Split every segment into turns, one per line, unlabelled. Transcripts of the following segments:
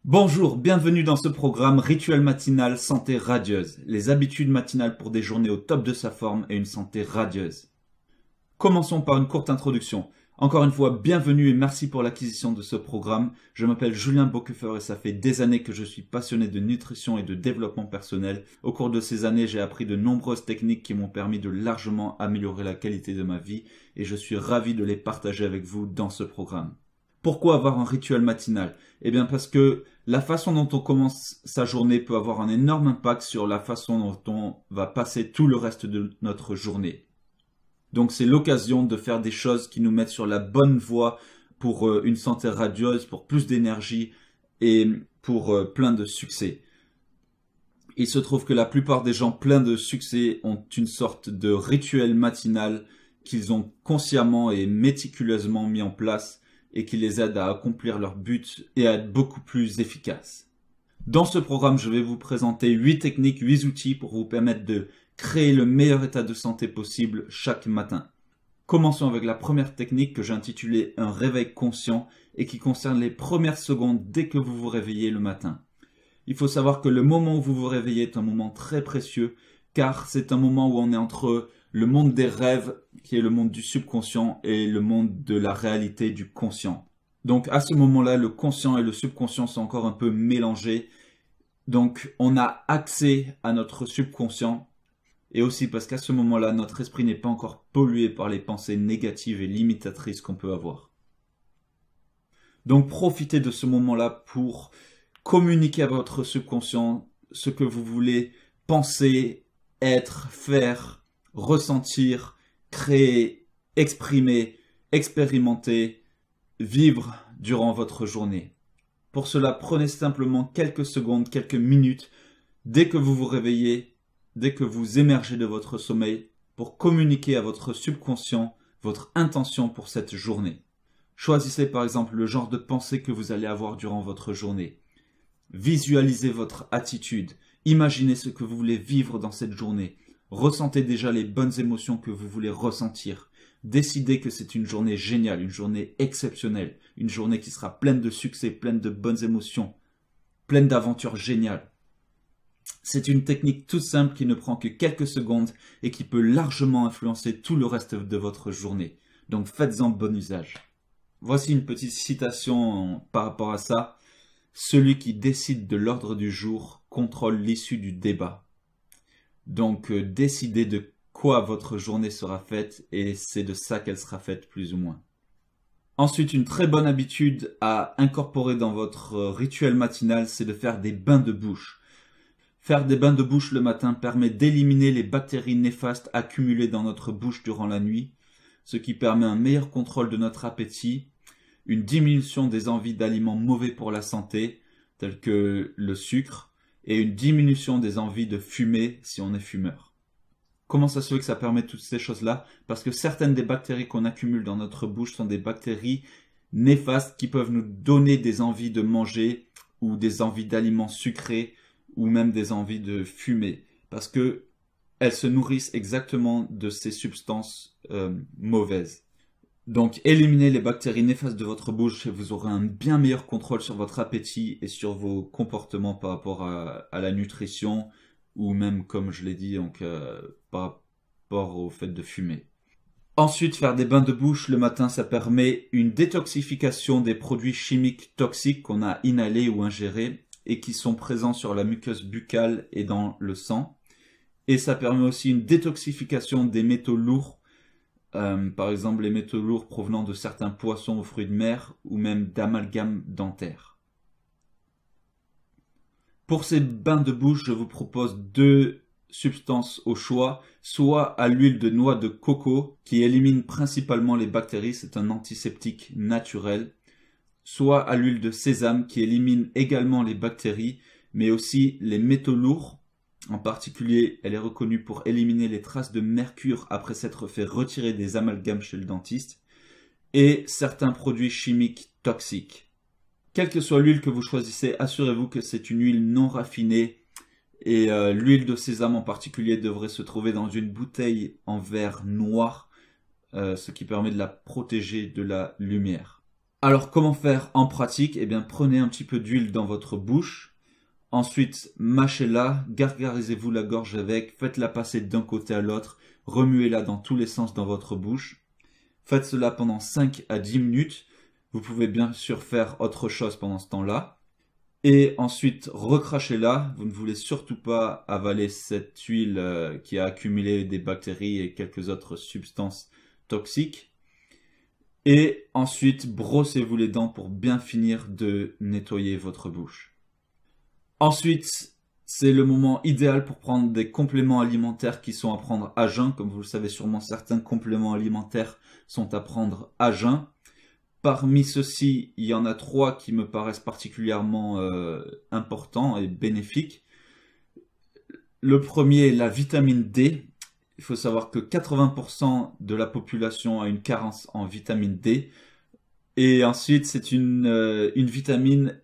Bonjour, bienvenue dans ce programme Rituel matinal santé radieuse, les habitudes matinales pour des journées au top de sa forme et une santé radieuse. Commençons par une courte introduction. Encore une fois, bienvenue et merci pour l'acquisition de ce programme. Je m'appelle Julien Bocuffer et ça fait des années que je suis passionné de nutrition et de développement personnel. Au cours de ces années, j'ai appris de nombreuses techniques qui m'ont permis de largement améliorer la qualité de ma vie et je suis ravi de les partager avec vous dans ce programme. Pourquoi avoir un rituel matinal? Eh bien parce que la façon dont on commence sa journée peut avoir un énorme impact sur la façon dont on va passer tout le reste de notre journée. Donc c'est l'occasion de faire des choses qui nous mettent sur la bonne voie pour une santé radieuse, pour plus d'énergie et pour plein de succès. Il se trouve que la plupart des gens pleins de succès ont une sorte de rituel matinal qu'ils ont consciemment et méticuleusement mis en place et qui les aide à accomplir leur but et à être beaucoup plus efficaces. Dans ce programme, je vais vous présenter 8 techniques, 8 outils pour vous permettre de créer le meilleur état de santé possible chaque matin. Commençons avec la première technique que j'ai intitulée un réveil conscient et qui concerne les premières secondes dès que vous vous réveillez le matin. Il faut savoir que le moment où vous vous réveillez est un moment très précieux car c'est un moment où on est entre le monde des rêves, qui est le monde du subconscient, et le monde de la réalité du conscient. Donc à ce moment-là, le conscient et le subconscient sont encore un peu mélangés. Donc on a accès à notre subconscient, et aussi parce qu'à ce moment-là, notre esprit n'est pas encore pollué par les pensées négatives et limitatrices qu'on peut avoir. Donc profitez de ce moment-là pour communiquer à votre subconscient ce que vous voulez penser, être, faire, ressentir, créer, exprimer, expérimenter, vivre durant votre journée. Pour cela, prenez simplement quelques secondes, quelques minutes, dès que vous vous réveillez, dès que vous émergez de votre sommeil, pour communiquer à votre subconscient votre intention pour cette journée. Choisissez par exemple le genre de pensée que vous allez avoir durant votre journée. Visualisez votre attitude, imaginez ce que vous voulez vivre dans cette journée. Ressentez déjà les bonnes émotions que vous voulez ressentir. Décidez que c'est une journée géniale, une journée exceptionnelle, une journée qui sera pleine de succès, pleine de bonnes émotions, pleine d'aventures géniales. C'est une technique toute simple qui ne prend que quelques secondes et qui peut largement influencer tout le reste de votre journée. Donc faites-en bon usage. Voici une petite citation par rapport à ça. Celui qui décide de l'ordre du jour contrôle l'issue du débat. Donc décidez de quoi votre journée sera faite et c'est de ça qu'elle sera faite plus ou moins. Ensuite, une très bonne habitude à incorporer dans votre rituel matinal, c'est de faire des bains de bouche. Faire des bains de bouche le matin permet d'éliminer les bactéries néfastes accumulées dans notre bouche durant la nuit, ce qui permet un meilleur contrôle de notre appétit, une diminution des envies d'aliments mauvais pour la santé, tels que le sucre, et une diminution des envies de fumer si on est fumeur. Comment ça se fait que ça permet toutes ces choses-là? Parce que certaines des bactéries qu'on accumule dans notre bouche sont des bactéries néfastes qui peuvent nous donner des envies de manger ou des envies d'aliments sucrés ou même des envies de fumer. Parce que elles se nourrissent exactement de ces substances mauvaises. Donc, éliminez les bactéries néfastes de votre bouche et vous aurez un bien meilleur contrôle sur votre appétit et sur vos comportements par rapport à la nutrition ou même, comme je l'ai dit, donc, par rapport au fait de fumer. Ensuite, faire des bains de bouche le matin, ça permet une détoxification des produits chimiques toxiques qu'on a inhalés ou ingérés et qui sont présents sur la muqueuse buccale et dans le sang. Et ça permet aussi une détoxification des métaux lourds, par exemple les métaux lourds provenant de certains poissons ou fruits de mer ou même d'amalgames dentaires. Pour ces bains de bouche, je vous propose 2 substances au choix, soit à l'huile de noix de coco qui élimine principalement les bactéries, c'est un antiseptique naturel, soit à l'huile de sésame qui élimine également les bactéries mais aussi les métaux lourds. En particulier, elle est reconnue pour éliminer les traces de mercure après s'être fait retirer des amalgames chez le dentiste et certains produits chimiques toxiques. Quelle que soit l'huile que vous choisissez, assurez-vous que c'est une huile non raffinée et l'huile de sésame en particulier devrait se trouver dans une bouteille en verre noir, ce qui permet de la protéger de la lumière. Alors comment faire en pratique? Eh bien prenez un petit peu d'huile dans votre bouche. Ensuite, mâchez-la, gargarisez-vous la gorge avec, faites-la passer d'un côté à l'autre, remuez-la dans tous les sens dans votre bouche. Faites cela pendant 5 à 10 minutes. Vous pouvez bien sûr faire autre chose pendant ce temps-là. Et ensuite, recrachez-la. Vous ne voulez surtout pas avaler cette huile qui a accumulé des bactéries et quelques autres substances toxiques. Et ensuite, brossez-vous les dents pour bien finir de nettoyer votre bouche. Ensuite, c'est le moment idéal pour prendre des compléments alimentaires qui sont à prendre à jeun. Comme vous le savez sûrement, certains compléments alimentaires sont à prendre à jeun. Parmi ceux-ci, il y en a 3 qui me paraissent particulièrement importants et bénéfiques. Le premier est la vitamine D. Il faut savoir que 80% de la population a une carence en vitamine D. Et ensuite, c'est une vitamine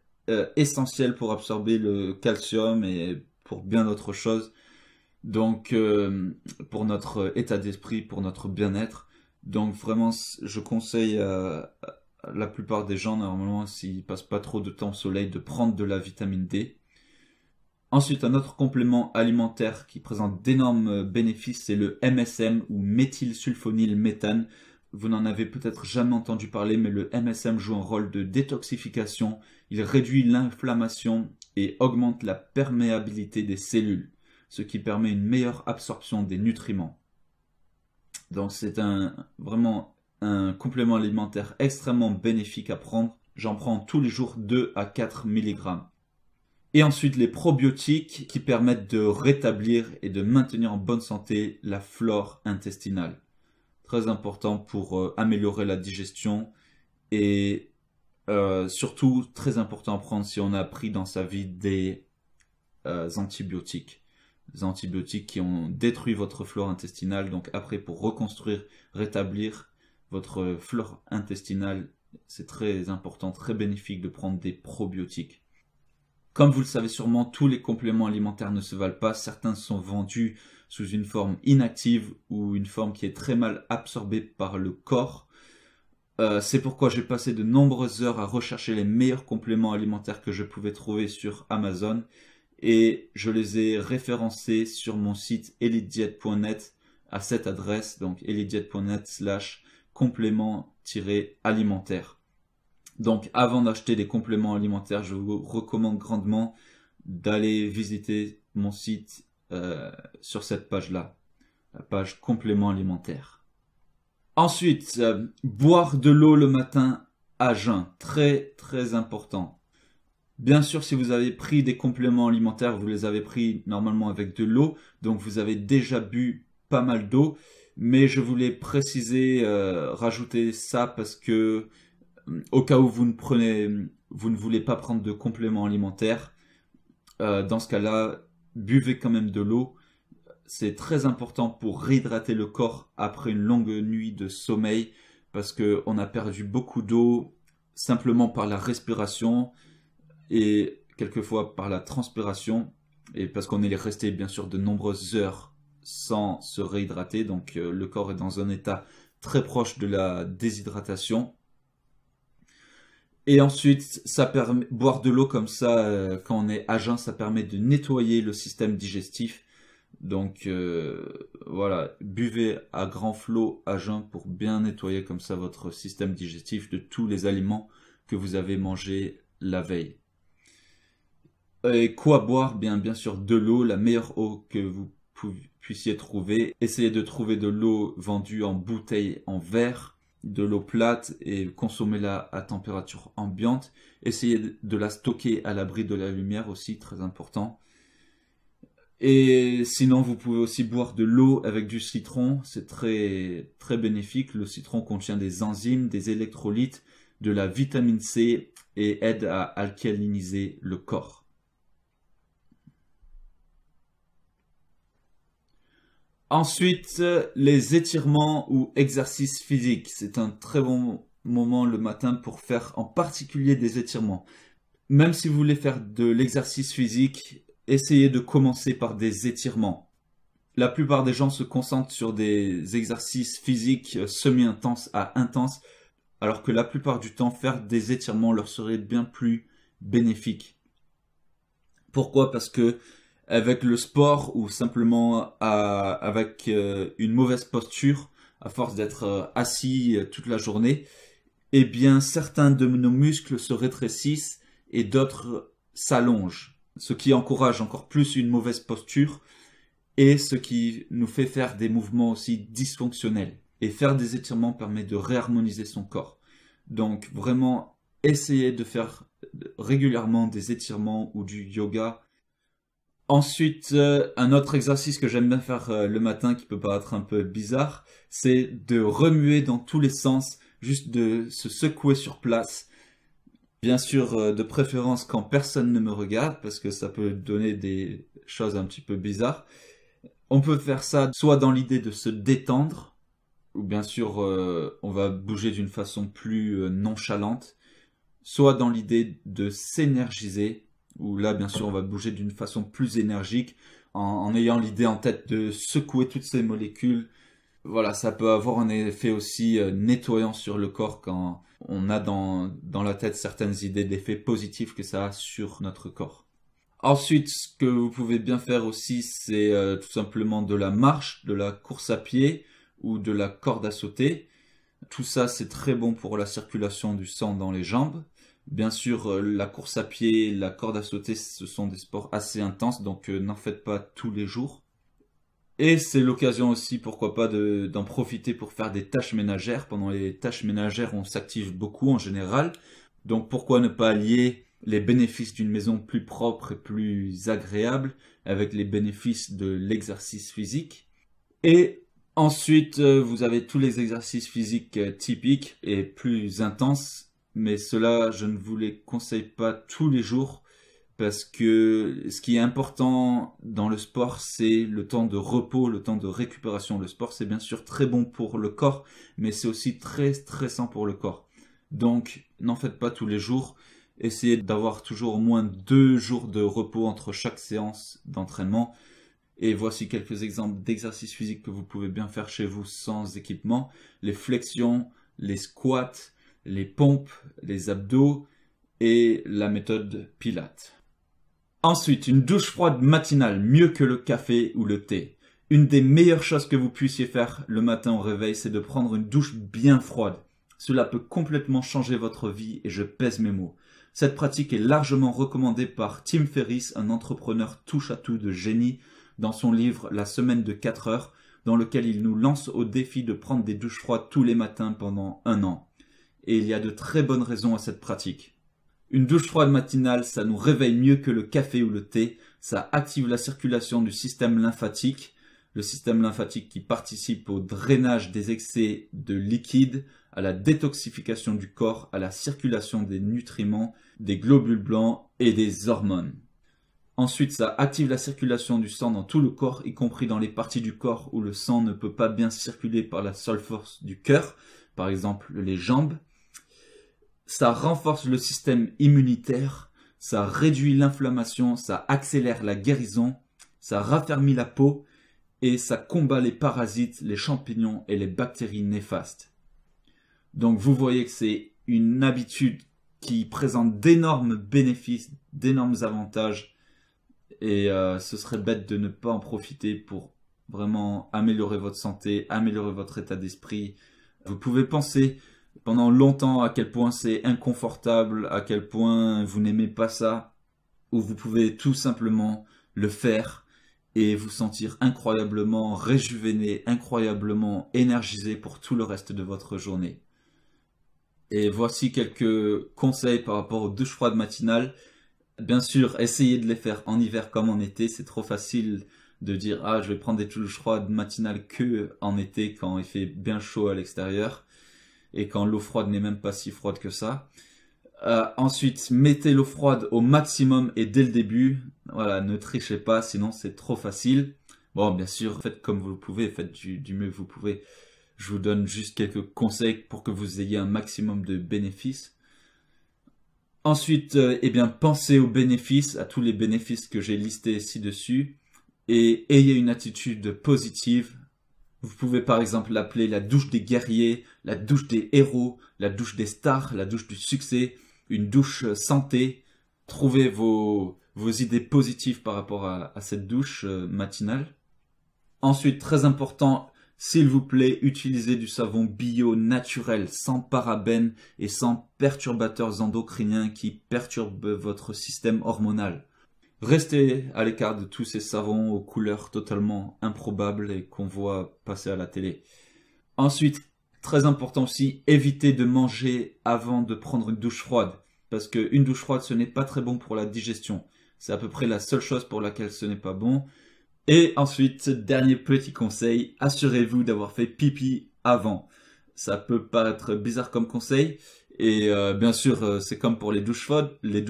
essentielle pour absorber le calcium et pour bien d'autres choses. Donc, pour notre état d'esprit, pour notre bien-être. Donc, vraiment, je conseille à la plupart des gens, normalement, s'ils passent pas trop de temps au soleil, de prendre de la vitamine D. Ensuite, un autre complément alimentaire qui présente d'énormes bénéfices, c'est le MSM ou méthylsulfonylméthane. Vous n'en avez peut-être jamais entendu parler, mais le MSM joue un rôle de détoxification. Il réduit l'inflammation et augmente la perméabilité des cellules, ce qui permet une meilleure absorption des nutriments. Donc c'est vraiment un complément alimentaire extrêmement bénéfique à prendre. J'en prends tous les jours 2 à 4 mg. Et ensuite les probiotiques qui permettent de rétablir et de maintenir en bonne santé la flore intestinale. Très important pour améliorer la digestion et surtout très important à prendre si on a pris dans sa vie des antibiotiques. Des antibiotiques qui ont détruit votre flore intestinale. Donc après, pour reconstruire, rétablir votre flore intestinale, c'est très important, très bénéfique de prendre des probiotiques. Comme vous le savez sûrement, tous les compléments alimentaires ne se valent pas. Certains sont vendus sous une forme inactive ou une forme qui est très mal absorbée par le corps. C'est pourquoi j'ai passé de nombreuses heures à rechercher les meilleurs compléments alimentaires que je pouvais trouver sur Amazon. Et je les ai référencés sur mon site elitediet.net à cette adresse, donc elitediet.net/complément-alimentaire. Donc avant d'acheter des compléments alimentaires, je vous recommande grandement d'aller visiter mon site sur cette page-là, la page compléments alimentaires. Ensuite, boire de l'eau le matin à jeun, très très important. Bien sûr, si vous avez pris des compléments alimentaires, vous les avez pris normalement avec de l'eau, donc vous avez déjà bu pas mal d'eau, mais je voulais préciser, rajouter ça parce que au cas où vous ne voulez pas prendre de compléments alimentaires, dans ce cas-là, buvez quand même de l'eau. C'est très important pour réhydrater le corps après une longue nuit de sommeil parce qu'on a perdu beaucoup d'eau simplement par la respiration et quelquefois par la transpiration et parce qu'on est resté bien sûr de nombreuses heures sans se réhydrater, donc le corps est dans un état très proche de la déshydratation. Et ensuite, boire de l'eau comme ça quand on est à jeun, ça permet de nettoyer le système digestif. Donc voilà, buvez à grand flot à jeun pour bien nettoyer comme ça votre système digestif de tous les aliments que vous avez mangés la veille. Et quoi boire? Bien sûr de l'eau, la meilleure eau que vous puissiez trouver. Essayez de trouver de l'eau vendue en bouteille en verre, de l'eau plate et consommez-la à température ambiante. Essayez de la stocker à l'abri de la lumière aussi, très important. Et sinon, vous pouvez aussi boire de l'eau avec du citron, c'est très très bénéfique. Le citron contient des enzymes, des électrolytes, de la vitamine C et aide à alcaliniser le corps. Ensuite, les étirements ou exercices physiques. C'est un très bon moment le matin pour faire en particulier des étirements. Même si vous voulez faire de l'exercice physique, essayez de commencer par des étirements. La plupart des gens se concentrent sur des exercices physiques semi-intenses à intenses. alors que la plupart du temps, faire des étirements leur serait bien plus bénéfique. Pourquoi? Parce que avec le sport ou simplement avec une mauvaise posture, à force d'être assis toute la journée, eh bien certains de nos muscles se rétrécissent et d'autres s'allongent, ce qui encourage encore plus une mauvaise posture et ce qui nous fait faire des mouvements aussi dysfonctionnels. Et faire des étirements permet de réharmoniser son corps. Donc vraiment, essayez de faire régulièrement des étirements ou du yoga. Ensuite, un autre exercice que j'aime bien faire le matin, qui peut paraître un peu bizarre, c'est de remuer dans tous les sens, juste de se secouer sur place. Bien sûr, de préférence quand personne ne me regarde, parce que ça peut donner des choses un petit peu bizarres. On peut faire ça soit dans l'idée de se détendre, ou bien sûr on va bouger d'une façon plus nonchalante, soit dans l'idée de s'énergiser, où là bien sûr on va bouger d'une façon plus énergique, en ayant l'idée en tête de secouer toutes ces molécules. Voilà, ça peut avoir un effet aussi nettoyant sur le corps quand on a dans la tête certaines idées d'effets positifs que ça a sur notre corps. Ensuite, ce que vous pouvez bien faire aussi, c'est tout simplement de la marche, de la course à pied ou de la corde à sauter. Tout ça, c'est très bon pour la circulation du sang dans les jambes. Bien sûr, la course à pied, la corde à sauter, ce sont des sports assez intenses, donc n'en faites pas tous les jours. Et c'est l'occasion aussi, pourquoi pas, d'en profiter pour faire des tâches ménagères. Pendant les tâches ménagères, on s'active beaucoup en général. Donc pourquoi ne pas lier les bénéfices d'une maison plus propre et plus agréable avec les bénéfices de l'exercice physique. Et ensuite, vous avez tous les exercices physiques typiques et plus intenses. Mais cela, je ne vous les conseille pas tous les jours. Parce que ce qui est important dans le sport, c'est le temps de repos, le temps de récupération. Le sport, c'est bien sûr très bon pour le corps, mais c'est aussi très stressant pour le corps. Donc, n'en faites pas tous les jours. Essayez d'avoir toujours au moins 2 jours de repos entre chaque séance d'entraînement. Et voici quelques exemples d'exercices physiques que vous pouvez bien faire chez vous sans équipement. Les flexions, les squats, les pompes, les abdos et la méthode Pilates. Ensuite, une douche froide matinale, mieux que le café ou le thé. Une des meilleures choses que vous puissiez faire le matin au réveil, c'est de prendre une douche bien froide. Cela peut complètement changer votre vie et je pèse mes mots. Cette pratique est largement recommandée par Tim Ferriss, un entrepreneur touche-à-tout de génie, dans son livre La semaine de 4 heures, dans lequel il nous lance au défi de prendre des douches froides tous les matins pendant 1 an. Et il y a de très bonnes raisons à cette pratique. Une douche froide matinale, ça nous réveille mieux que le café ou le thé. Ça active la circulation du système lymphatique. Le système lymphatique qui participe au drainage des excès de liquide, à la détoxification du corps, à la circulation des nutriments, des globules blancs et des hormones. Ensuite, ça active la circulation du sang dans tout le corps, y compris dans les parties du corps où le sang ne peut pas bien circuler par la seule force du cœur, par exemple les jambes. Ça renforce le système immunitaire, ça réduit l'inflammation, ça accélère la guérison, ça raffermit la peau et ça combat les parasites, les champignons et les bactéries néfastes. Donc vous voyez que c'est une habitude qui présente d'énormes bénéfices, d'énormes avantages et ce serait bête de ne pas en profiter pour vraiment améliorer votre santé, améliorer votre état d'esprit. Vous pouvez penser pendant longtemps à quel point c'est inconfortable, à quel point vous n'aimez pas ça, ou vous pouvez tout simplement le faire et vous sentir incroyablement réjuvéné, incroyablement énergisé pour tout le reste de votre journée. Et voici quelques conseils par rapport aux douches froides matinales. Bien sûr, essayez de les faire en hiver comme en été, c'est trop facile de dire « Ah, je vais prendre des douches froides matinales que en été quand il fait bien chaud à l'extérieur ». Et quand l'eau froide n'est même pas si froide que ça. Ensuite, mettez l'eau froide au maximum et dès le début. Voilà, ne trichez pas, sinon c'est trop facile. Bon, bien sûr, faites comme vous pouvez, faites du mieux que vous pouvez. Je vous donne juste quelques conseils pour que vous ayez un maximum de bénéfices. Ensuite, eh bien, pensez aux bénéfices, à tous les bénéfices que j'ai listés ci-dessus. Et ayez une attitude positive. Vous pouvez par exemple l'appeler la douche des guerriers, la douche des héros, la douche des stars, la douche du succès, une douche santé. Trouvez vos idées positives par rapport à cette douche matinale. Ensuite, très important, s'il vous plaît, utilisez du savon bio naturel, sans parabènes et sans perturbateurs endocriniens qui perturbent votre système hormonal. Restez à l'écart de tous ces savons aux couleurs totalement improbables et qu'on voit passer à la télé. Ensuite, très important aussi, évitez de manger avant de prendre une douche froide. Parce qu'une douche froide, ce n'est pas très bon pour la digestion. C'est à peu près la seule chose pour laquelle ce n'est pas bon. Et ensuite, dernier petit conseil, assurez-vous d'avoir fait pipi avant. Ça peut paraître bizarre comme conseil, et bien sûr, c'est comme pour les douches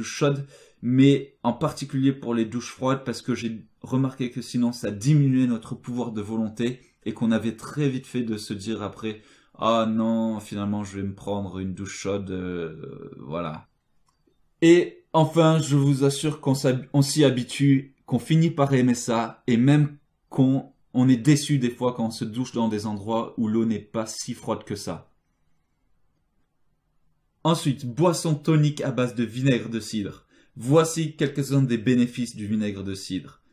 chaudes, mais en particulier pour les douches froides, parce que j'ai remarqué que sinon ça diminuait notre pouvoir de volonté, et qu'on avait très vite fait de se dire après, ah non, finalement je vais me prendre une douche chaude, voilà. Et enfin, je vous assure qu'on s'y habitue, qu'on finit par aimer ça, et même qu'on est déçu des fois quand on se douche dans des endroits où l'eau n'est pas si froide que ça. Ensuite, boisson tonique à base de vinaigre de cidre. Voici quelques-uns des bénéfices du vinaigre de cidre.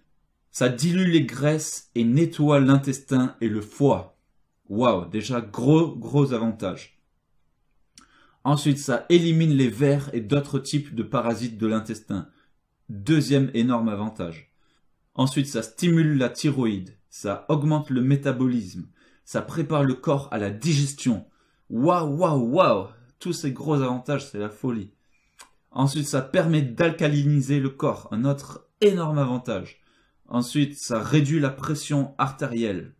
Ça dilue les graisses et nettoie l'intestin et le foie. Waouh, déjà gros avantage. Ensuite, ça élimine les vers et d'autres types de parasites de l'intestin. Deuxième énorme avantage. Ensuite, ça stimule la thyroïde. Ça augmente le métabolisme. Ça prépare le corps à la digestion. Waouh. Tous ces gros avantages, c'est la folie. Ensuite, ça permet d'alcaliniser le corps. Un autre énorme avantage. Ensuite, ça réduit la pression artérielle.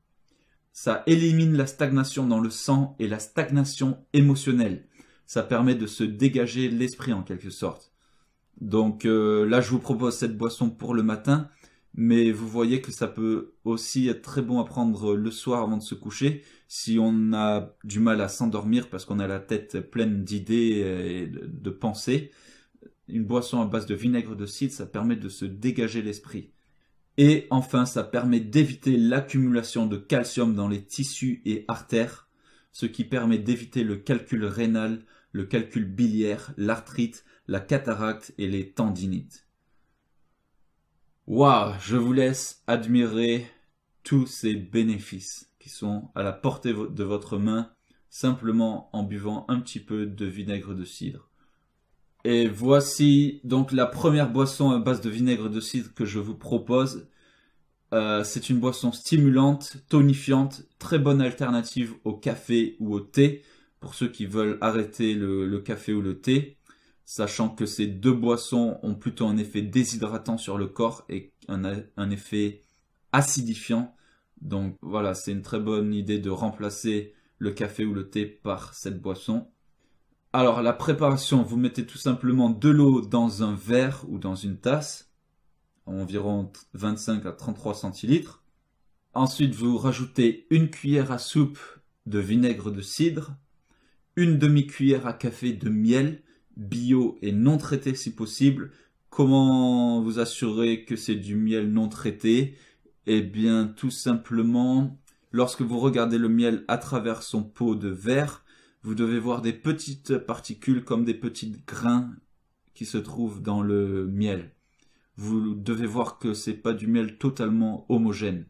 Ça élimine la stagnation dans le sang et la stagnation émotionnelle. Ça permet de se dégager l'esprit en quelque sorte. Donc là, je vous propose cette boisson pour le matin, mais vous voyez que ça peut aussi être très bon à prendre le soir avant de se coucher, si on a du mal à s'endormir parce qu'on a la tête pleine d'idées et de pensées. Une boisson à base de vinaigre de cidre, ça permet de se dégager l'esprit. Et enfin, ça permet d'éviter l'accumulation de calcium dans les tissus et artères, ce qui permet d'éviter le calcul rénal, le calcul biliaire, l'arthrite, la cataracte et les tendinites. Waouh, je vous laisse admirer tous ces bénéfices qui sont à la portée de votre main simplement en buvant un petit peu de vinaigre de cidre. Et voici donc la première boisson à base de vinaigre de cidre que je vous propose. C'est une boisson stimulante, tonifiante, très bonne alternative au café ou au thé pour ceux qui veulent arrêter le café ou le thé, sachant que ces deux boissons ont plutôt un effet déshydratant sur le corps et un effet acidifiant. Donc voilà, c'est une très bonne idée de remplacer le café ou le thé par cette boisson. Alors la préparation, vous mettez tout simplement de l'eau dans un verre ou dans une tasse, environ 25 à 33 centilitres. Ensuite, vous rajoutez une cuillère à soupe de vinaigre de cidre, une demi-cuillère à café de miel, bio et non traité si possible. Comment vous assurer que c'est du miel non traité? Eh bien, tout simplement, lorsque vous regardez le miel à travers son pot de verre, vous devez voir des petites particules comme des petits grains qui se trouvent dans le miel. Vous devez voir que c'est pas du miel totalement homogène.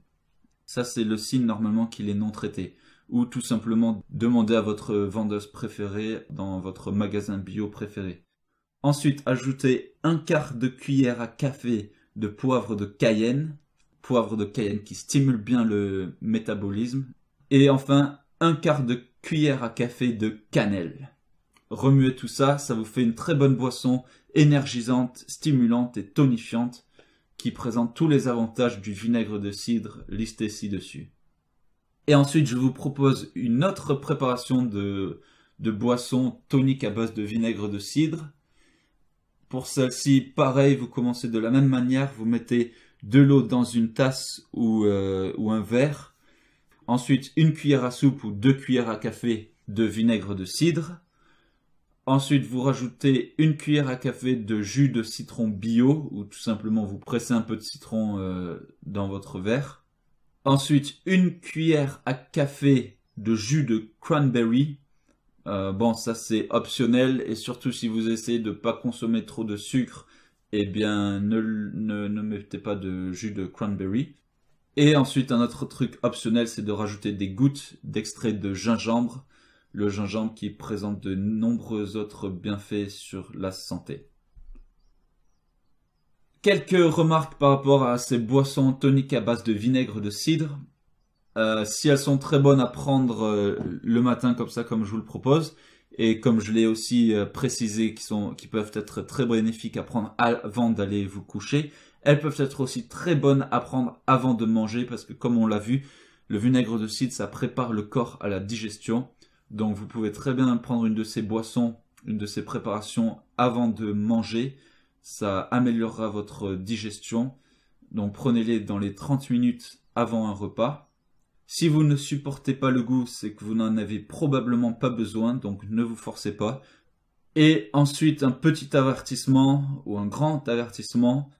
Ça, c'est le signe normalement qu'il est non traité. Ou tout simplement demander à votre vendeuse préférée dans votre magasin bio préféré. Ensuite, ajoutez un quart de cuillère à café de poivre de Cayenne qui stimule bien le métabolisme. Et enfin, un quart de cuillère à café de cannelle. Remuez tout ça, ça vous fait une très bonne boisson énergisante, stimulante et tonifiante qui présente tous les avantages du vinaigre de cidre listés ci-dessus. Et ensuite, je vous propose une autre préparation de boisson tonique à base de vinaigre de cidre. Pour celle-ci, pareil, vous commencez de la même manière, vous mettez de l'eau dans une tasse ou un verre. Ensuite, une cuillère à soupe ou 2 cuillères à café de vinaigre de cidre. Ensuite, vous rajoutez une cuillère à café de jus de citron bio ou tout simplement vous pressez un peu de citron dans votre verre. Ensuite, une cuillère à café de jus de cranberry. Bon, ça c'est optionnel et surtout si vous essayez de ne pas consommer trop de sucre, eh bien ne mettez pas de jus de cranberry. Et ensuite, un autre truc optionnel, c'est de rajouter des gouttes d'extrait de gingembre. Le gingembre qui présente de nombreux autres bienfaits sur la santé. Quelques remarques par rapport à ces boissons toniques à base de vinaigre de cidre. Si elles sont très bonnes à prendre le matin comme ça, comme je vous le propose, et comme je l'ai aussi précisé, qui peuvent être très bénéfiques à prendre avant d'aller vous coucher, elles peuvent être aussi très bonnes à prendre avant de manger, parce que comme on l'a vu, le vinaigre de cidre, ça prépare le corps à la digestion. Donc vous pouvez très bien prendre une de ces boissons, une de ces préparations avant de manger. Ça améliorera votre digestion. Donc prenez-les dans les 30 minutes avant un repas. Si vous ne supportez pas le goût, c'est que vous n'en avez probablement pas besoin, donc ne vous forcez pas. Et ensuite, un petit avertissement ou un grand avertissement,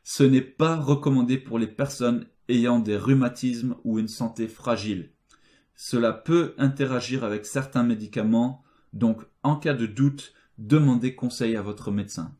ce n'est pas recommandé pour les personnes ayant des rhumatismes ou une santé fragile. Cela peut interagir avec certains médicaments, donc en cas de doute, demandez conseil à votre médecin.